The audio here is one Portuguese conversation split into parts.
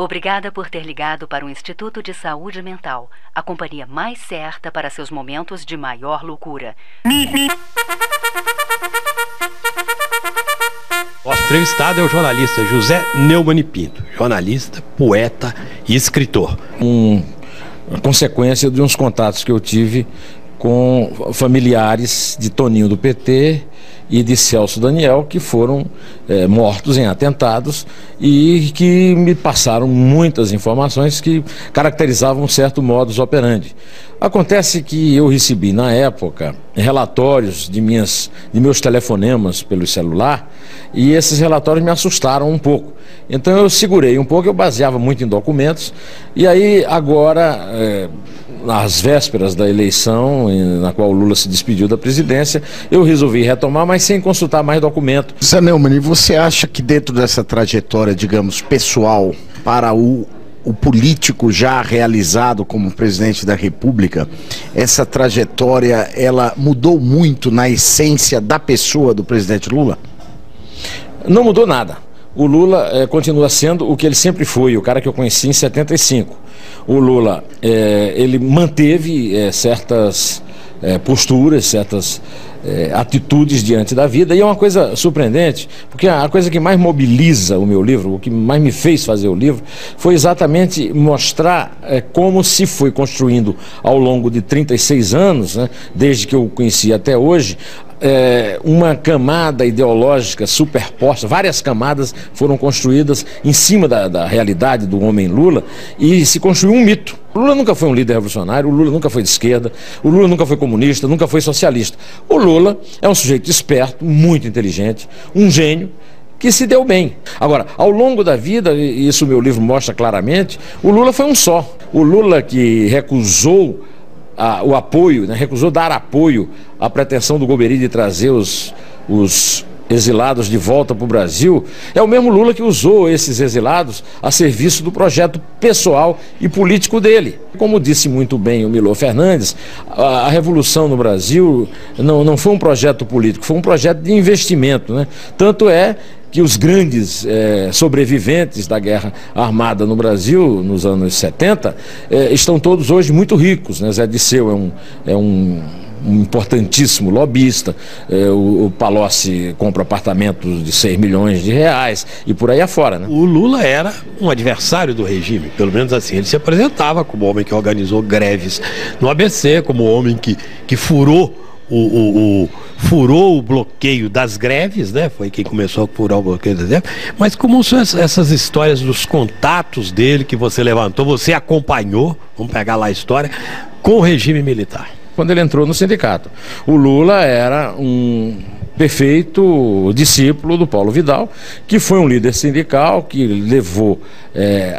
Obrigada por ter ligado para o Instituto de Saúde Mental, a companhia mais certa para seus momentos de maior loucura. Nosso entrevistado é o jornalista José Neumann Pinto, jornalista, poeta e escritor. Uma consequência de uns contatos que eu tive com familiares de Toninho do PT e de Celso Daniel, que foram mortos em atentados e que me passaram muitas informações que caracterizavam um certo modus operandi. Acontece que eu recebi na época relatórios de meus telefonemas pelo celular, e esses relatórios me assustaram um pouco. Então eu segurei um pouco, eu baseava muito em documentos, e aí agora, às vésperas da eleição, na qual o Lula se despediu da presidência, eu resolvi retomar, mas sem consultar mais documento. Zé Neumann, e você acha que dentro dessa trajetória, digamos, pessoal, para o político já realizado como presidente da República, essa trajetória, ela mudou muito na essência da pessoa do presidente Lula? Não mudou nada. O Lula continua sendo o que ele sempre foi, o cara que eu conheci em 75. O Lula, ele manteve certas posturas, certas atitudes diante da vida, e é uma coisa surpreendente, porque a coisa que mais mobiliza o meu livro, o que mais me fez fazer o livro, foi exatamente mostrar como se foi construindo ao longo de 36 anos, né, desde que eu o conheci até hoje, uma camada ideológica superposta, várias camadas foram construídas em cima da realidade do homem Lula, e se construiu um mito. O Lula nunca foi um líder revolucionário, o Lula nunca foi de esquerda, o Lula nunca foi comunista, nunca foi socialista. O Lula é um sujeito esperto, muito inteligente, um gênio, que se deu bem. Agora, ao longo da vida, e isso o meu livro mostra claramente, o Lula foi um só. O Lula que recusou o apoio, né, recusou dar apoio à pretensão do Golbery de trazer os exilados de volta para o Brasil, é o mesmo Lula que usou esses exilados a serviço do projeto pessoal e político dele. Como disse muito bem o Milor Fernandes, a revolução no Brasil não foi um projeto político, foi um projeto de investimento, né? Tanto é que os grandes sobreviventes da guerra armada no Brasil, nos anos 70, estão todos hoje muito ricos, né? Zé Disseu é um importantíssimo lobista, o Palocci compra apartamentos de 6 milhões de reais e por aí afora, né? O Lula era um adversário do regime, pelo menos assim, ele se apresentava como homem que organizou greves no ABC, como homem que furou o bloqueio das greves, né? Foi quem começou a furar o bloqueio das greves. Mas como são essas histórias dos contatos dele que você levantou, você acompanhou, vamos pegar lá a história, com o regime militar? Quando ele entrou no sindicato, o Lula era um perfeito discípulo do Paulo Vidal, que foi um líder sindical que levou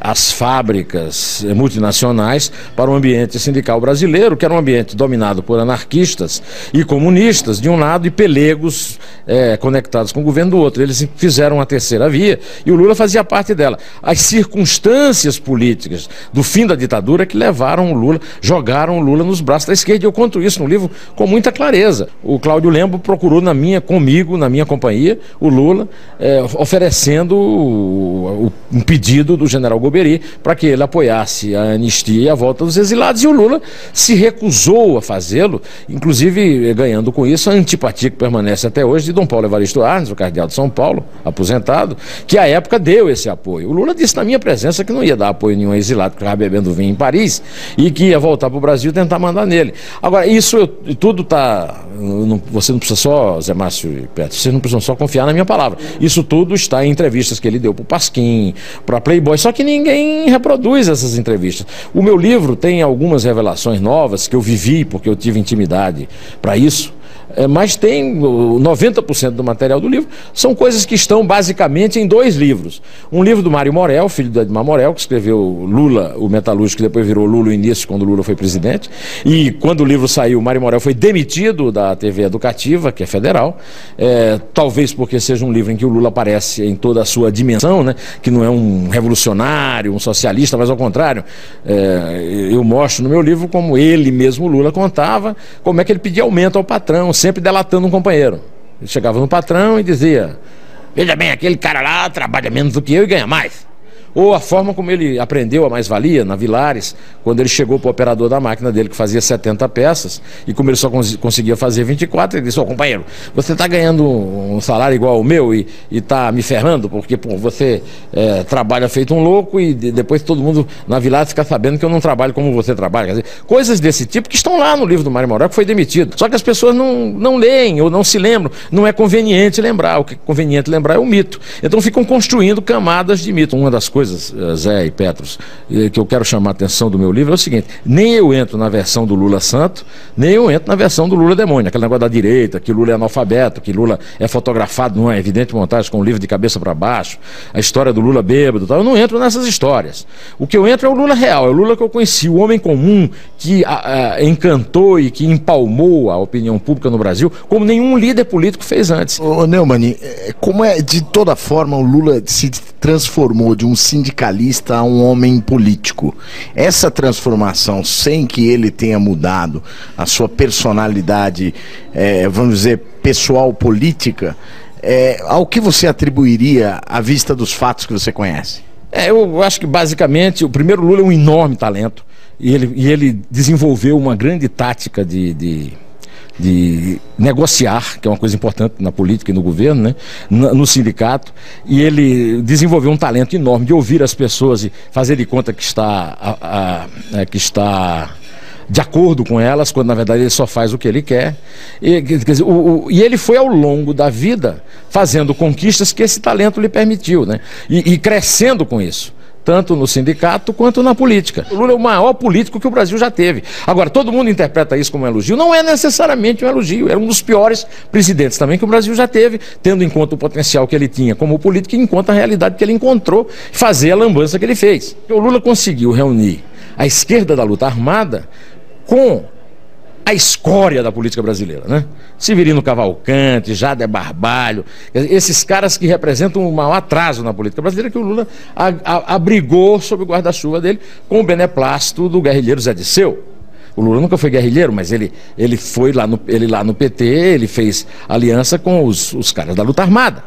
as fábricas multinacionais para o ambiente sindical brasileiro, que era um ambiente dominado por anarquistas e comunistas de um lado e pelegos conectados com o governo do outro. Eles fizeram a terceira via e o Lula fazia parte dela. As circunstâncias políticas do fim da ditadura que levaram o Lula, jogaram o Lula nos braços da esquerda. Eu conto isso no livro com muita clareza. O Cláudio Lembo procurou comigo, na minha companhia, o Lula, oferecendo um pedido do general Golbery para que ele apoiasse a anistia e a volta dos exilados, e o Lula se recusou a fazê-lo, inclusive ganhando com isso a antipatia que permanece até hoje de Dom Paulo Evaristo Arnes, o cardeal de São Paulo, aposentado, que à época deu esse apoio. O Lula disse na minha presença que não ia dar apoio a nenhum exilado que estava bebendo vinho em Paris e que ia voltar para o Brasil e tentar mandar nele. Agora, isso tudo está... Você não precisa só, Zé Márcio e Petro, vocês não precisam só confiar na minha palavra. Isso tudo está em entrevistas que ele deu para o Pasquim, para Playboy, só que ninguém reproduz essas entrevistas. O meu livro tem algumas revelações novas que eu vivi, porque eu tive intimidade para isso. Mas tem 90% do material do livro são coisas que estão basicamente em 2 livros. Um livro do Mário Morel, filho do Edmar Morel, que escreveu Lula, o metalúrgico, que depois virou Lula o Início, quando Lula foi presidente. E quando o livro saiu, o Mário Morel foi demitido da TV Educativa, que é federal, talvez porque seja um livro em que o Lula aparece em toda a sua dimensão, né? Que não é um revolucionário, um socialista, mas ao contrário, eu mostro no meu livro como ele mesmo, Lula, contava como é que ele pedia aumento ao patrão, sempre delatando um companheiro. Ele chegava no patrão e dizia: veja bem, aquele cara lá trabalha menos do que eu e ganha mais. ou a forma como ele aprendeu a mais-valia na Vilares, quando ele chegou para o operador da máquina dele, que fazia 70 peças, e como ele só conseguia fazer 24, ele disse: ô companheiro, você está ganhando um salário igual ao meu e está me ferrando, porque pô, você trabalha feito um louco e depois todo mundo na Vilares fica sabendo que eu não trabalho como você trabalha. Quer dizer, coisas desse tipo que estão lá no livro do Mário Moral, que foi demitido. Só que as pessoas não leem ou não se lembram. Não é conveniente lembrar. O que é conveniente lembrar é o mito. Então ficam construindo camadas de mito. Uma das coisas, Zé e Petros, que eu quero chamar a atenção do meu livro é o seguinte: nem eu entro na versão do Lula santo, nem eu entro na versão do Lula demônio, aquele negócio da direita, que Lula é analfabeto, que Lula é fotografado numa evidente montagem com um livro de cabeça para baixo, a história do Lula bêbado, tal. Eu não entro nessas histórias. O que eu entro é o Lula real, é o Lula que eu conheci, o homem comum que encantou e que empalmou a opinião pública no Brasil como nenhum líder político fez antes. Ô Neumann, como de toda forma o Lula se transformou de um sindicalista a um homem político? Essa transformação, sem que ele tenha mudado a sua personalidade, vamos dizer, pessoal política, ao que você atribuiria à vista dos fatos que você conhece? Eu acho que basicamente o primeiro Lula é um enorme talento e ele desenvolveu uma grande tática de negociar, que é uma coisa importante na política e no governo, né? No sindicato, e ele desenvolveu um talento enorme de ouvir as pessoas e fazer de conta que está de acordo com elas, quando na verdade ele só faz o que ele quer. E ele foi ao longo da vida fazendo conquistas que esse talento lhe permitiu, né? E crescendo com isso, tanto no sindicato quanto na política. O Lula é o maior político que o Brasil já teve. Agora, todo mundo interpreta isso como um elogio. Não é necessariamente um elogio. Era um dos piores presidentes também que o Brasil já teve, tendo em conta o potencial que ele tinha como político e em conta a realidade que ele encontrou, fazer a lambança que ele fez. O Lula conseguiu reunir a esquerda da luta armada com a escória da política brasileira, né? Severino Cavalcante, Jader Barbalho, esses caras que representam um maior atraso na política brasileira, que o Lula abrigou sob o guarda-chuva dele com o beneplácito do guerrilheiro Zé Disseu. O Lula nunca foi guerrilheiro, mas ele foi lá no PT, ele fez aliança com os caras da luta armada.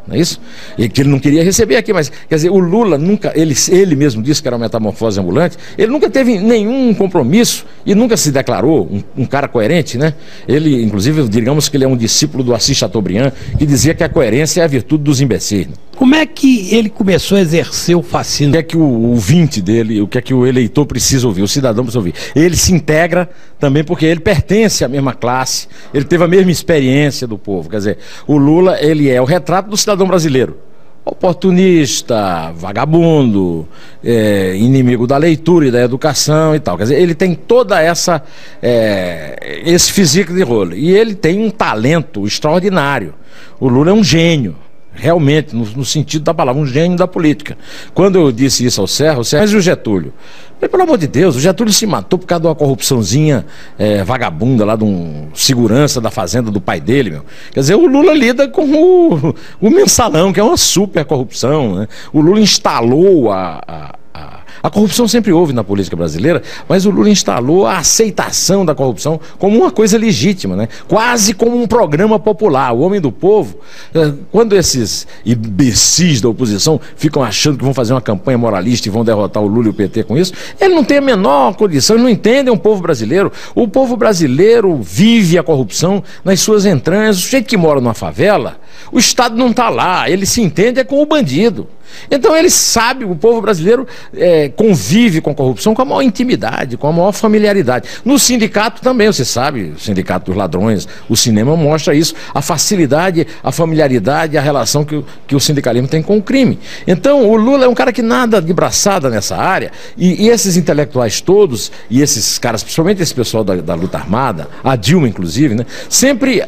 Não é isso? E que ele não queria receber aqui, mas quer dizer, o Lula nunca, ele mesmo disse que era uma metamorfose ambulante, ele nunca teve nenhum compromisso e nunca se declarou um cara coerente, né? Ele, inclusive, digamos que ele é um discípulo do Assis Chateaubriand, que dizia que a coerência é a virtude dos imbecis. Como é que ele começou a exercer o fascínio? O que é que o ouvinte dele, o que é que o eleitor precisa ouvir, o cidadão precisa ouvir? Ele se integra também porque ele pertence à mesma classe, ele teve a mesma experiência do povo. Quer dizer, o Lula, ele é o retrato do cidadão brasileiro. Oportunista, vagabundo, inimigo da leitura e da educação e tal. Quer dizer, ele tem toda esse físico de rolo. E ele tem um talento extraordinário. O Lula é um gênio. Realmente, no sentido da palavra, um gênio da política. Quando eu disse isso ao Serra, mas e o Getúlio? Mas, pelo amor de Deus, o Getúlio se matou por causa de uma corrupçãozinha vagabunda lá de um segurança da fazenda do pai dele, meu. Quer dizer, o Lula lida com o mensalão, que é uma super corrupção, né? O Lula instalou a corrupção sempre houve na política brasileira, mas o Lula instalou a aceitação da corrupção como uma coisa legítima, né? Quase como um programa popular. O homem do povo, quando esses imbecis da oposição ficam achando que vão fazer uma campanha moralista e vão derrotar o Lula e o PT com isso, ele não tem a menor condição, ele não entende o povo brasileiro. O povo brasileiro vive a corrupção nas suas entranhas. O sujeito que mora numa favela, o Estado não está lá, ele se entende com o bandido. Então ele sabe, o povo brasileiro convive com a corrupção com a maior intimidade, com a maior familiaridade. No sindicato também, você sabe, o sindicato dos ladrões, o cinema mostra isso, a facilidade, a familiaridade, a relação que o sindicalismo tem com o crime. Então o Lula é um cara que nada de braçada nessa área, e esses intelectuais todos, e esses caras, principalmente esse pessoal da luta armada, a Dilma inclusive, né, sempre,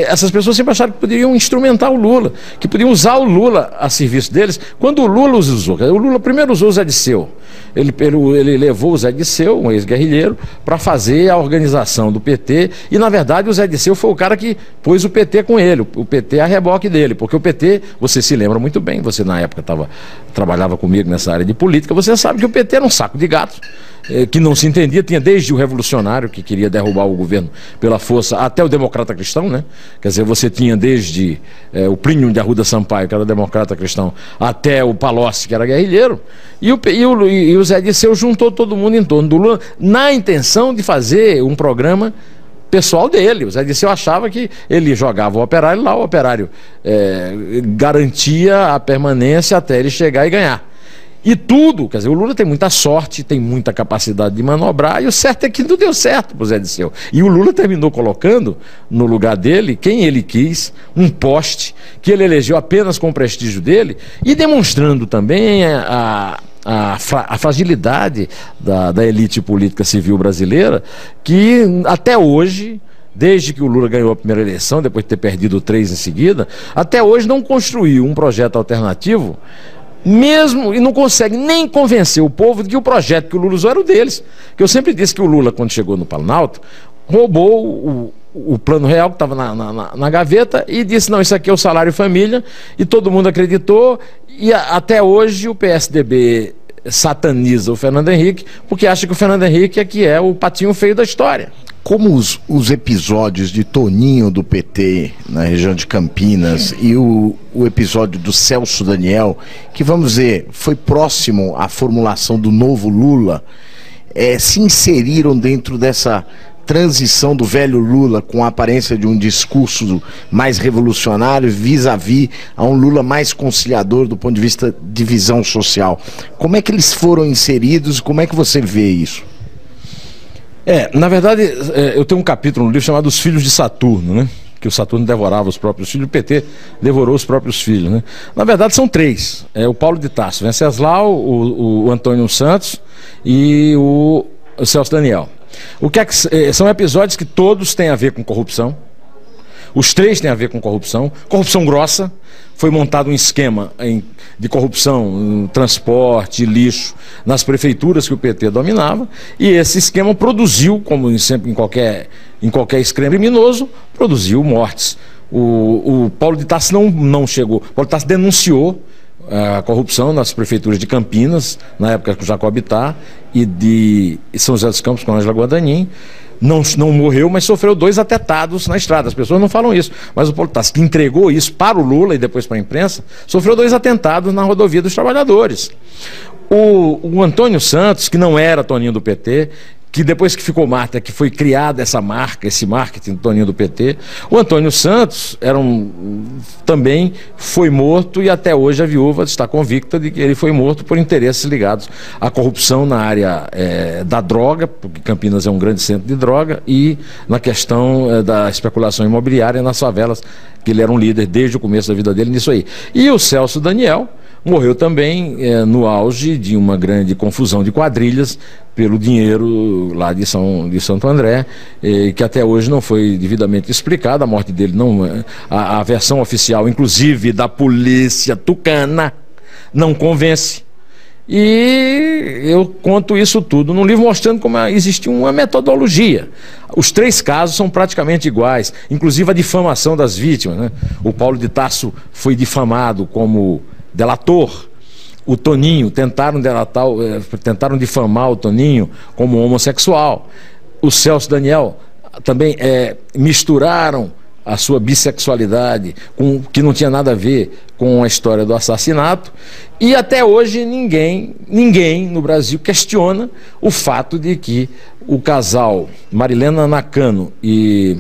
essas pessoas sempre acharam que poderiam instrumentar o Lula, que podiam usar o Lula a serviço deles, quando o Lula os usou. O Lula primeiro usou o Zé Disseu, ele levou o Zé Disseu, um ex-guerrilheiro, para fazer a organização do PT, e na verdade o Zé Disseu foi o cara que pôs o PT com ele, o PT a reboque dele, porque o PT, você se lembra muito bem, você na época trabalhava comigo nessa área de política, você sabe que o PT era um saco de gatos, que não se entendia, tinha desde o revolucionário que queria derrubar o governo pela força, até o democrata cristão, né? Quer dizer, você tinha desde o Plínio de Arruda Sampaio, que era democrata cristão, até o Palocci, que era guerrilheiro, e o Zé Disseu juntou todo mundo em torno do Lula, na intenção de fazer um programa pessoal dele. O Zé Disseu achava que ele jogava o Operário lá, o Operário garantia a permanência até ele chegar e ganhar. E tudo, quer dizer, o Lula tem muita sorte, tem muita capacidade de manobrar, e o certo é que não deu certo para o Zé Disseu. E o Lula terminou colocando no lugar dele, quem ele quis, um poste que ele elegeu apenas com o prestígio dele, e demonstrando também a fragilidade da elite política civil brasileira, que até hoje, desde que o Lula ganhou a primeira eleição, depois de ter perdido 3 em seguida, até hoje não construiu um projeto alternativo, mesmo, e não consegue nem convencer o povo de que o projeto que o Lula usou era o deles. Que eu sempre disse que o Lula, quando chegou no Planalto, roubou o plano real que estava na gaveta e disse, não, isso aqui é o salário família, e todo mundo acreditou, e até hoje o PSDB sataniza o Fernando Henrique, porque acha que o Fernando Henrique é que é o patinho feio da história. Como os episódios de Toninho do PT na região de Campinas e o episódio do Celso Daniel, que vamos dizer, foi próximo à formulação do novo Lula, se inseriram dentro dessa transição do velho Lula com a aparência de um discurso mais revolucionário vis-à-vis a um Lula mais conciliador do ponto de vista de visão social. Como é que eles foram inseridos e como é que você vê isso? Na verdade, eu tenho um capítulo no livro chamado Os Filhos de Saturno, né? Que o Saturno devorava os próprios filhos, o PT devorou os próprios filhos, né? Na verdade são 3, o Paulo de Tarso, Venceslau, o Antônio Santos e o Celso Daniel. São episódios que todos têm a ver com corrupção. Os 3 têm a ver com corrupção grossa. Foi montado um esquema de corrupção, transporte, lixo, nas prefeituras que o PT dominava, e esse esquema produziu, como sempre em qualquer esquema criminoso, produziu mortes. O Paulo de Tarso não chegou. Paulo de Tarso denunciou a corrupção nas prefeituras de Campinas, na época com Jacob Bittar, e de São José dos Campos com Ângela Guardanin. Não morreu, mas sofreu 2 atentados na estrada. As pessoas não falam isso, mas o Paulo de Tarso, que entregou isso para o Lula e depois para a imprensa, sofreu 2 atentados na rodovia dos trabalhadores. O Antônio Santos, que não era Toninho do PT, que depois que ficou mártir, que foi criada essa marca, esse marketing do Toninho do PT, o Antônio Santos também foi morto, e até hoje a viúva está convicta de que ele foi morto por interesses ligados à corrupção na área da droga, porque Campinas é um grande centro de droga, e na questão da especulação imobiliária nas favelas, que ele era um líder desde o começo da vida dele nisso aí. E o Celso Daniel morreu também no auge de uma grande confusão de quadrilhas pelo dinheiro lá de Santo André, que até hoje não foi devidamente explicada. A morte dele a versão oficial, inclusive da polícia tucana, não convence. E eu conto isso tudo num livro mostrando como existe uma metodologia. Os 3 casos são praticamente iguais, inclusive a difamação das vítimas, né? O Paulo de Tarso foi difamado como delator. O Toninho, tentaram difamar o Toninho como homossexual. O Celso Daniel também misturaram a sua bissexualidade, que não tinha nada a ver com a história do assassinato, e até hoje ninguém no Brasil questiona o fato de que o casal Marilena Nakano e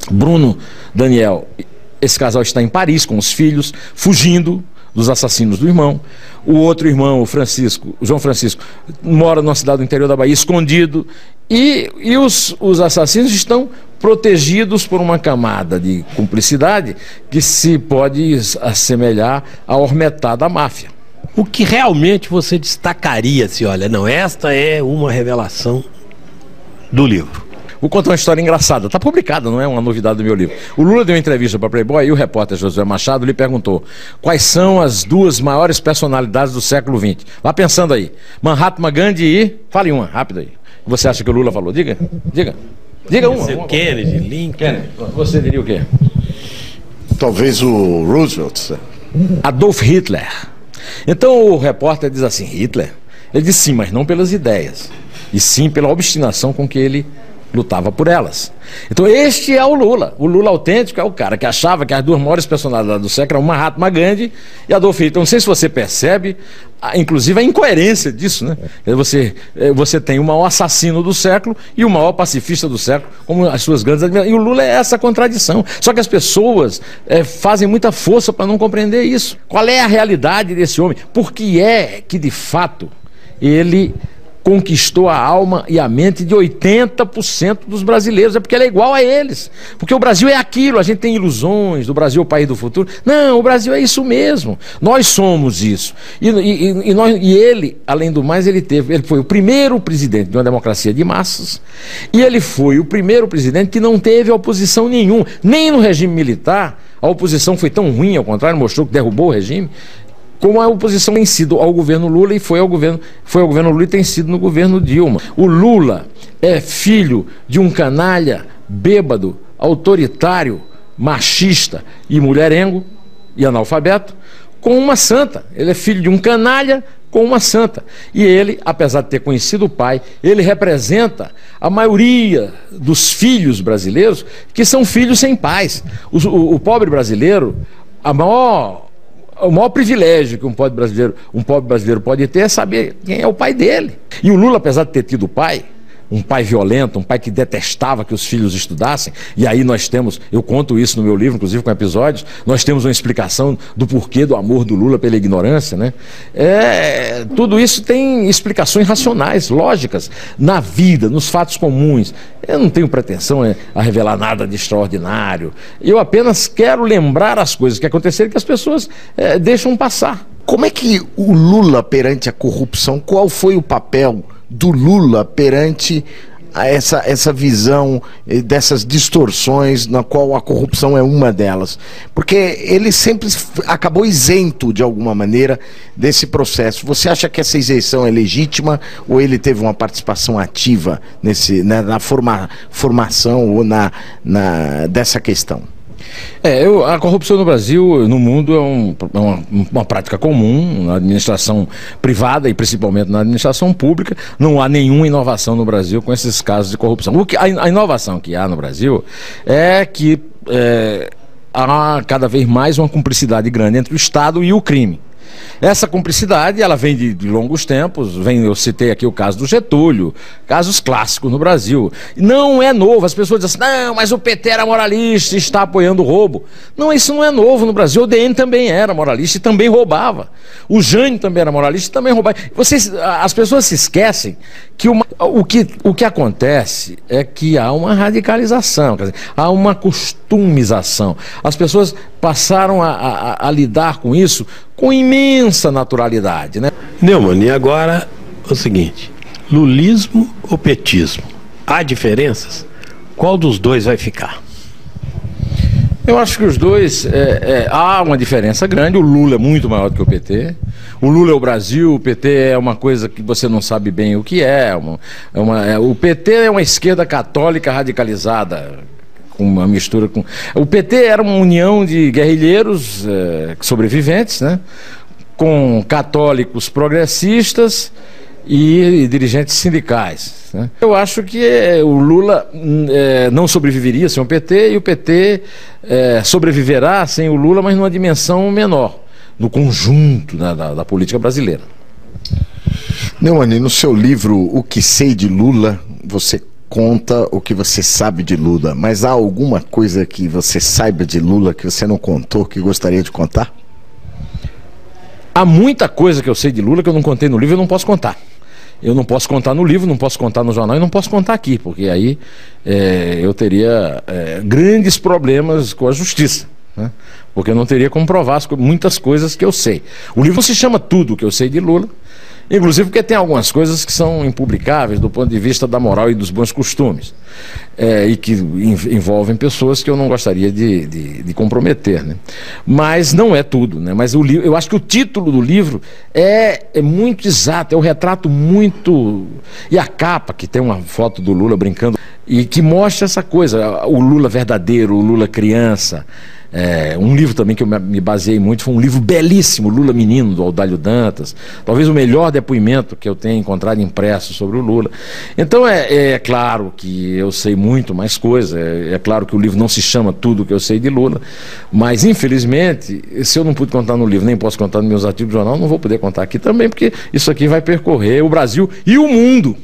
Bruno Daniel, esse casal está em Paris com os filhos, fugindo dos assassinos do irmão. O outro irmão, o João Francisco, mora numa cidade do interior da Bahia, escondido, e os assassinos estão protegidos por uma camada de cumplicidade que se pode assemelhar à Ormetá da máfia. O que realmente você destacaria, se olha, não, esta é uma revelação do livro? Vou contar uma história engraçada, está publicada, não é uma novidade do meu livro. O Lula deu uma entrevista para Playboy e o repórter Josué Machado lhe perguntou quais são as duas maiores personalidades do século XX. Vá pensando aí, Mahatma Gandhi e... Fale uma, rápido aí. Você acha que o Lula falou? Diga uma. Kennedy, Lincoln. Kennedy, você diria o quê? Talvez o Roosevelt. Adolf Hitler. Então o repórter diz assim, Hitler? Ele disse sim, mas não pelas ideias, e sim pela obstinação com que ele lutava por elas. Então este é o Lula autêntico é o cara que achava que as duas maiores personalidades do século eram Mahatma Gandhi e Adolf Hitler. Não sei se você percebe, inclusive a incoerência disso, né? Você tem o maior assassino do século e o maior pacifista do século, como as suas grandes admirações. E o Lula é essa contradição. Só que as pessoas fazem muita força para não compreender isso. Qual é a realidade desse homem? Por que é que, de fato, ele conquistou a alma e a mente de 80% dos brasileiros? É porque ele é igual a eles. Porque o Brasil é aquilo, a gente tem ilusões do Brasil, o país do futuro. Não, o Brasil é isso mesmo. Nós somos isso. E ele, além do mais, ele foi o primeiro presidente de uma democracia de massas, e ele foi o primeiro presidente que não teve oposição nenhuma. Nem no regime militar, a oposição foi tão ruim, ao contrário, mostrou que derrubou o regime, como a oposição tem sido ao governo Lula e foi ao governo Lula e tem sido no governo Dilma. O Lula é filho de um canalha bêbado, autoritário, machista e mulherengo e analfabeto, com uma santa. Ele é filho de um canalha com uma santa. E ele, apesar de ter conhecido o pai, ele representa a maioria dos filhos brasileiros que são filhos sem pais. O pobre brasileiro, o maior privilégio que um pobre brasileiro pode ter é saber quem é o pai dele. E o Lula, apesar de ter tido pai, um pai violento, um pai que detestava que os filhos estudassem, e aí nós temos, eu conto isso no meu livro, inclusive com episódios, nós temos uma explicação do porquê do amor do Lula pela ignorância, né? Tudo isso tem explicações racionais, lógicas, na vida, nos fatos comuns. Eu não tenho pretensão a revelar nada de extraordinário, eu apenas quero lembrar as coisas que aconteceram e que as pessoas deixam passar. Como é que o Lula perante a corrupção, qual foi o papel do Lula perante essa visão dessas distorções, na qual a corrupção é uma delas? Porque ele sempre acabou isento, de alguma maneira, desse processo. Você acha que essa isenção é legítima ou ele teve uma participação ativa na formação ou dessa questão? A corrupção no Brasil, no mundo, é uma prática comum na administração privada e principalmente na administração pública. Não há nenhuma inovação no Brasil com esses casos de corrupção. A inovação que há no Brasil é que há cada vez mais uma cumplicidade grande entre o Estado e o crime. Essa cumplicidade, ela vem de longos tempos, eu citei aqui o caso do Getúlio, casos clássicos no Brasil. Não é novo, as pessoas dizem assim, não, mas o PT era moralista e está apoiando o roubo. Não, isso não é novo no Brasil, o DN também era moralista e também roubava. O Jânio também era moralista e também roubava. As pessoas se esquecem que o que acontece é que há uma radicalização, quer dizer, há uma costumização. As pessoas passaram a lidar com isso com imensa naturalidade, né? Neumann, e agora o seguinte, lulismo ou petismo? Há diferenças? Qual dos dois vai ficar? Eu acho que os dois, há uma diferença grande. O Lula é muito maior do que o PT. O Lula é o Brasil, o PT é uma coisa que você não sabe bem o que é. O PT é uma esquerda católica radicalizada, com uma mistura com... O PT era uma união de guerrilheiros sobreviventes, né? Com católicos progressistas e dirigentes sindicais, né? Eu acho que o Lula não sobreviveria sem o PT e o PT sobreviverá sem o Lula, mas numa dimensão menor, no conjunto da política brasileira. Neumann, no seu livro O que sei de Lula, você conta o que você sabe de Lula, mas há alguma coisa que você saiba de Lula que você não contou, que gostaria de contar? Há muita coisa que eu sei de Lula que eu não contei no livro e eu não posso contar. Eu não posso contar no livro, não posso contar no jornal e não posso contar aqui, porque aí eu teria grandes problemas com a justiça, né? Porque eu não teria como provar muitas coisas que eu sei. O livro se chama Tudo o que eu sei de Lula, Inclusive porque tem algumas coisas que são impublicáveis do ponto de vista da moral e dos bons costumes, e que envolvem pessoas que eu não gostaria de comprometer, né? Mas não é tudo, né? Mas eu acho que o título do livro é muito exato, é um retrato muito... E a capa, que tem uma foto do Lula brincando, e que mostra essa coisa, o Lula verdadeiro, o Lula criança. Um livro também que eu me baseei muito foi um livro belíssimo, Lula Menino, do Audálio Dantas, talvez o melhor depoimento que eu tenha encontrado impresso sobre o Lula. Então é claro que eu sei muito mais coisa, é claro que o livro não se chama Tudo que eu sei de Lula, mas infelizmente, se eu não pude contar no livro, nem posso contar nos meus artigos de jornal, não vou poder contar aqui também, porque isso aqui vai percorrer o Brasil e o mundo.